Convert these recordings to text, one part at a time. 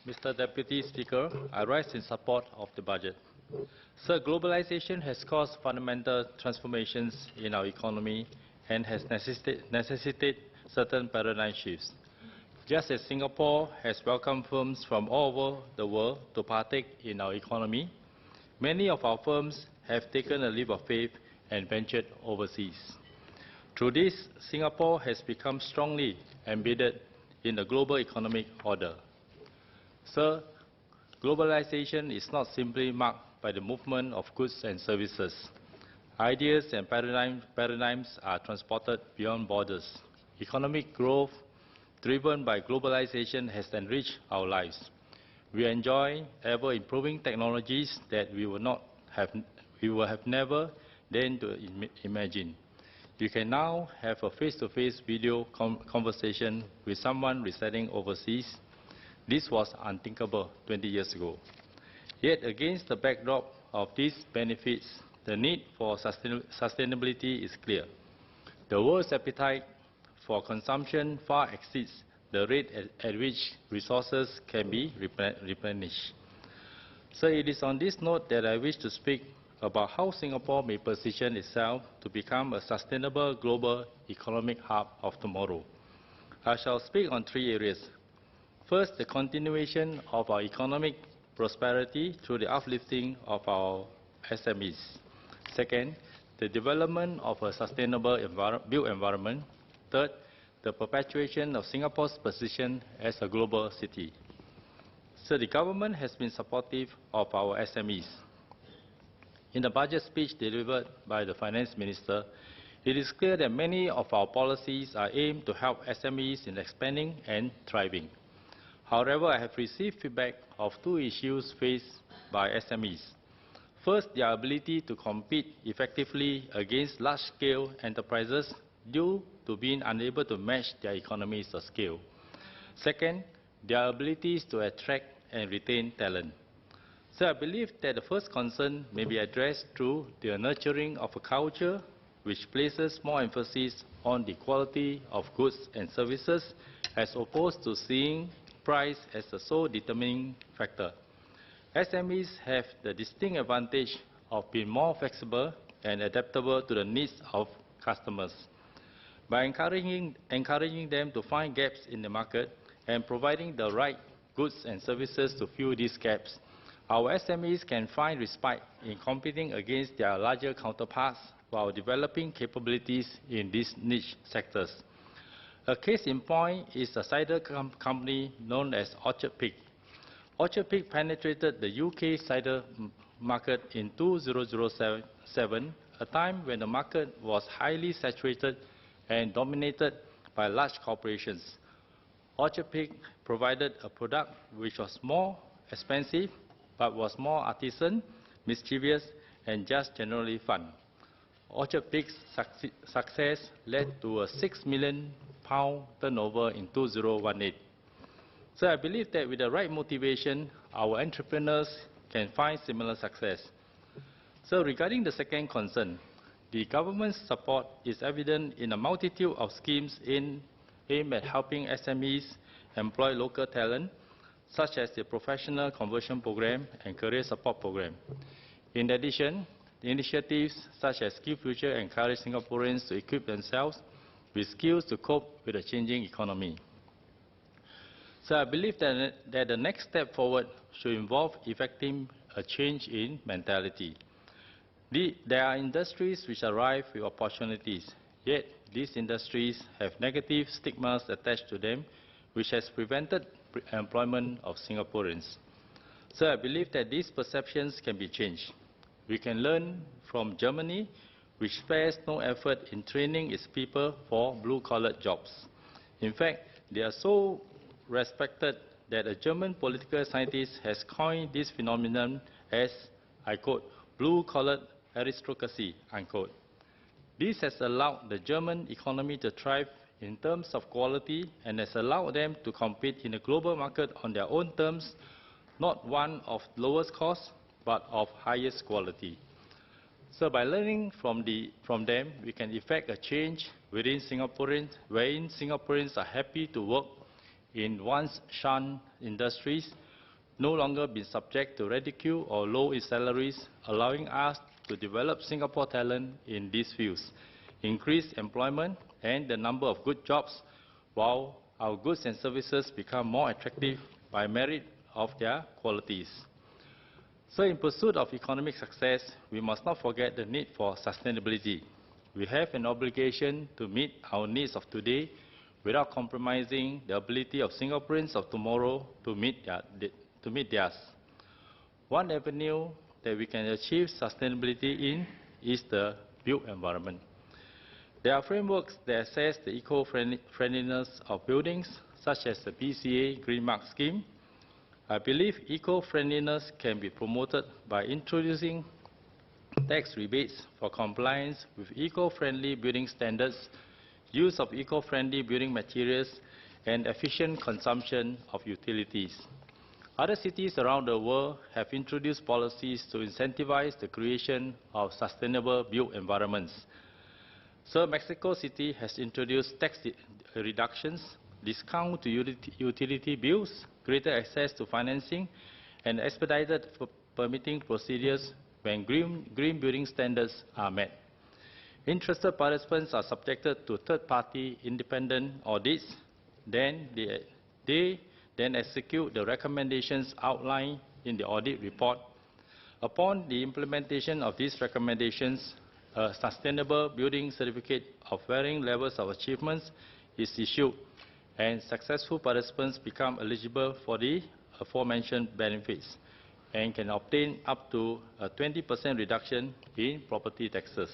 Mr. Deputy Speaker, I rise in support of the budget. Sir, globalization has caused fundamental transformations in our economy and has necessitated certain paradigm shifts. Just as Singapore has welcomed firms from all over the world to partake in our economy, many of our firms have taken a leap of faith and ventured overseas. Through this, Singapore has become strongly embedded in the global economic order. Sir, globalization is not simply marked by the movement of goods and services. Ideas and paradigms are transported beyond borders. Economic growth driven by globalization has enriched our lives. We enjoy ever-improving technologies that we would have never dared to imagine. You can now have a face-to-face video conversation with someone residing overseas. This was unthinkable 20 years ago. Yet against the backdrop of these benefits, the need for sustainability is clear. The world's appetite for consumption far exceeds the rate at which resources can be replenished. So it is on this note that I wish to speak about how Singapore may position itself to become a sustainable global economic hub of tomorrow. I shall speak on three areas. First, the continuation of our economic prosperity through the uplifting of our SMEs. Second, the development of a sustainable built environment. Third, the perpetuation of Singapore's position as a global city. So the government has been supportive of our SMEs. In the budget speech delivered by the Finance Minister, it is clear that many of our policies are aimed to help SMEs in expanding and thriving. However, I have received feedback of two issues faced by SMEs. First, their ability to compete effectively against large-scale enterprises due to being unable to match their economies of scale. Second, their abilities to attract and retain talent. So I believe that the first concern may be addressed through the nurturing of a culture which places more emphasis on the quality of goods and services as opposed to seeing price as the sole determining factor. SMEs have the distinct advantage of being more flexible and adaptable to the needs of customers. By encouraging them to find gaps in the market and providing the right goods and services to fill these gaps, our SMEs can find respite in competing against their larger counterparts while developing capabilities in these niche sectors. A case in point is a cider company known as Orchard Pig. Orchard Pig penetrated the UK cider market in 2007, a time when the market was highly saturated and dominated by large corporations. Orchard Pig provided a product which was more expensive but was more artisan, mischievous, and just generally fun. Orchard Pig's success led to a £6 million turnover in 2018. So I believe that with the right motivation, our entrepreneurs can find similar success. So regarding the second concern, the government's support is evident in a multitude of schemes aimed at helping SMEs employ local talent, such as the Professional Conversion Program and Career Support Program. In addition, the initiatives such as SkillsFuture encourage Singaporeans to equip themselves with skills to cope with a changing economy. So I believe that the next step forward should involve effecting a change in mentality. There are industries which are rife with opportunities, yet these industries have negative stigmas attached to them, which has prevented employment of Singaporeans. So I believe that these perceptions can be changed. We can learn from Germany, which spares no effort in training its people for blue-collar jobs. In fact, they are so respected that a German political scientist has coined this phenomenon as, I quote, blue-collar aristocracy, unquote. This has allowed the German economy to thrive in terms of quality and has allowed them to compete in the global market on their own terms, not one of lowest cost, but of highest quality. So by learning from them, we can effect a change within Singaporeans, wherein Singaporeans are happy to work in once shunned industries no longer been subject to ridicule or low in salaries, allowing us to develop Singapore talent in these fields, increase employment and the number of good jobs, while our goods and services become more attractive by merit of their qualities. So in pursuit of economic success, we must not forget the need for sustainability. We have an obligation to meet our needs of today without compromising the ability of Singaporeans of tomorrow to meet theirs. One avenue that we can achieve sustainability in is the built environment. There are frameworks that assess the eco-friendliness of buildings, such as the BCA Green Mark scheme. I believe eco-friendliness can be promoted by introducing tax rebates for compliance with eco-friendly building standards, use of eco-friendly building materials, and efficient consumption of utilities. Other cities around the world have introduced policies to incentivize the creation of sustainable built environments. So Mexico City has introduced tax reductions, discount to utility bills, greater access to financing, and expedited permitting procedures when green building standards are met. Interested participants are subjected to third-party independent audits. They then execute the recommendations outlined in the audit report. Upon the implementation of these recommendations, a sustainable building certificate of varying levels of achievements is issued, and successful participants become eligible for the aforementioned benefits and can obtain up to a 20% reduction in property taxes.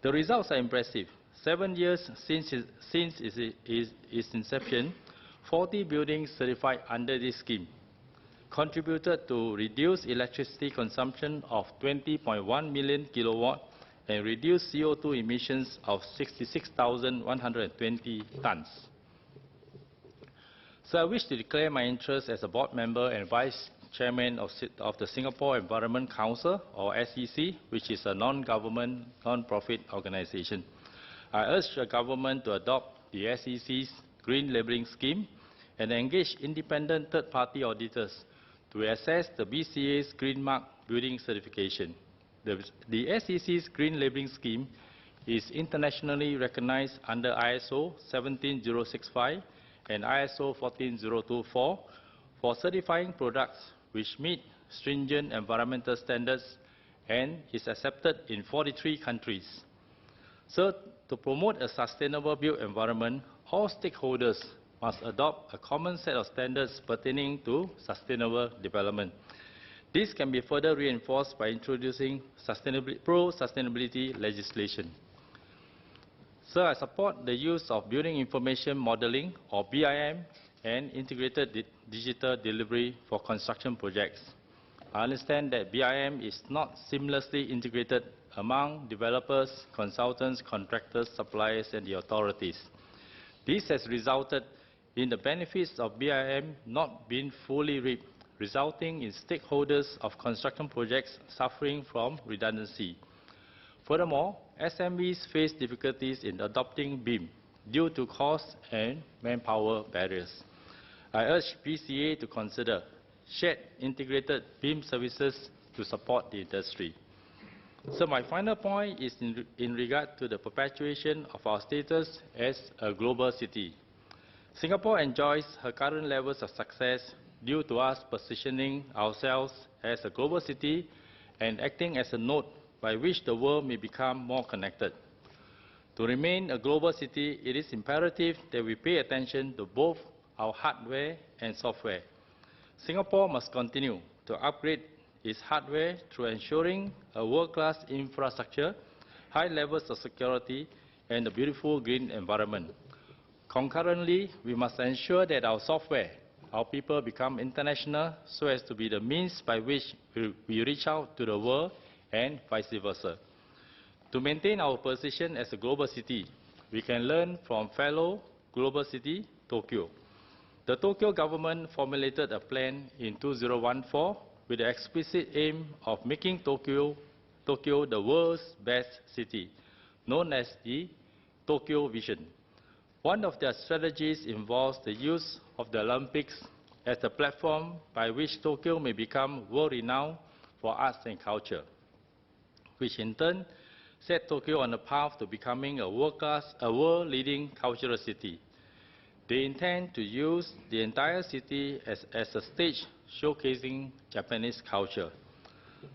The results are impressive. 7 years since its inception, 40 buildings certified under this scheme contributed to reduced electricity consumption of 20.1 million kilowatt and reduced CO2 emissions of 66,120 tons. So I wish to declare my interest as a board member and vice chairman of the Singapore Environment Council, or SEC, which is a non-government, non-profit organization. I urge the government to adopt the SEC's green labelling scheme and engage independent third-party auditors to assess the BCA's Green Mark building certification. The SEC's green labelling scheme is internationally recognized under ISO 17065 and ISO 14024 for certifying products which meet stringent environmental standards and is accepted in 43 countries. So, to promote a sustainable built environment, all stakeholders must adopt a common set of standards pertaining to sustainable development. This can be further reinforced by introducing pro-sustainability legislation. So I support the use of Building Information Modeling, or BIM, and integrated digital delivery for construction projects. I understand that BIM is not seamlessly integrated among developers, consultants, contractors, suppliers, and the authorities. This has resulted in the benefits of BIM not being fully reaped, resulting in stakeholders of construction projects suffering from redundancy. Furthermore, SMEs face difficulties in adopting BIM due to cost and manpower barriers. I urge BCA to consider shared integrated BIM services to support the industry. So my final point is in regard to the perpetuation of our status as a global city. Singapore enjoys her current levels of success due to us positioning ourselves as a global city and acting as a node by which the world may become more connected. To remain a global city, it is imperative that we pay attention to both our hardware and software. Singapore must continue to upgrade its hardware through ensuring a world-class infrastructure, high levels of security, and a beautiful green environment. Concurrently, we must ensure that our software, our people become international so as to be the means by which we reach out to the world and vice versa. To maintain our position as a global city, we can learn from fellow global city, Tokyo. The Tokyo government formulated a plan in 2014 with the explicit aim of making Tokyo the world's best city, known as the Tokyo Vision. One of their strategies involves the use of the Olympics as the platform by which Tokyo may become world-renowned for arts and culture, which in turn set Tokyo on a path to becoming a world-leading cultural city. They intend to use the entire city as a stage showcasing Japanese culture.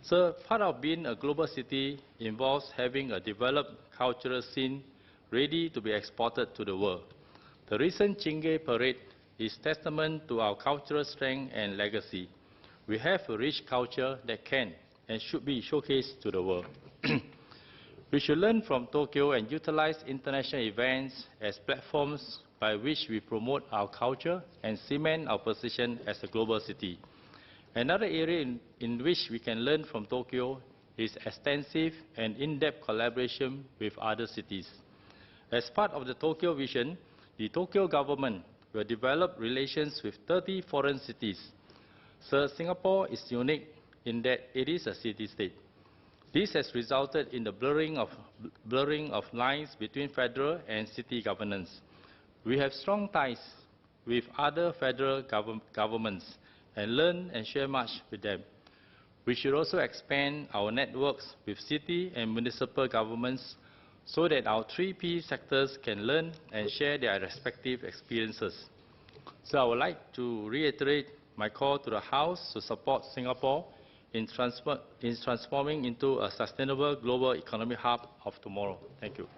So part of being a global city involves having a developed cultural scene ready to be exported to the world. The recent Chingay parade is testament to our cultural strength and legacy. We have a rich culture that can and should be showcased to the world. We should learn from Tokyo and utilize international events as platforms by which we promote our culture and cement our position as a global city. Another area in which we can learn from Tokyo is extensive and in-depth collaboration with other cities. As part of the Tokyo vision, the Tokyo government will develop relations with 30 foreign cities. So Singapore is unique in that it is a city-state. This has resulted in the blurring of lines between federal and city governance. We have strong ties with other federal governments and learn and share much with them. We should also expand our networks with city and municipal governments so that our 3P sectors can learn and share their respective experiences. So I would like to reiterate my call to the House to support Singapore in transforming into a sustainable global economic hub of tomorrow. Thank you.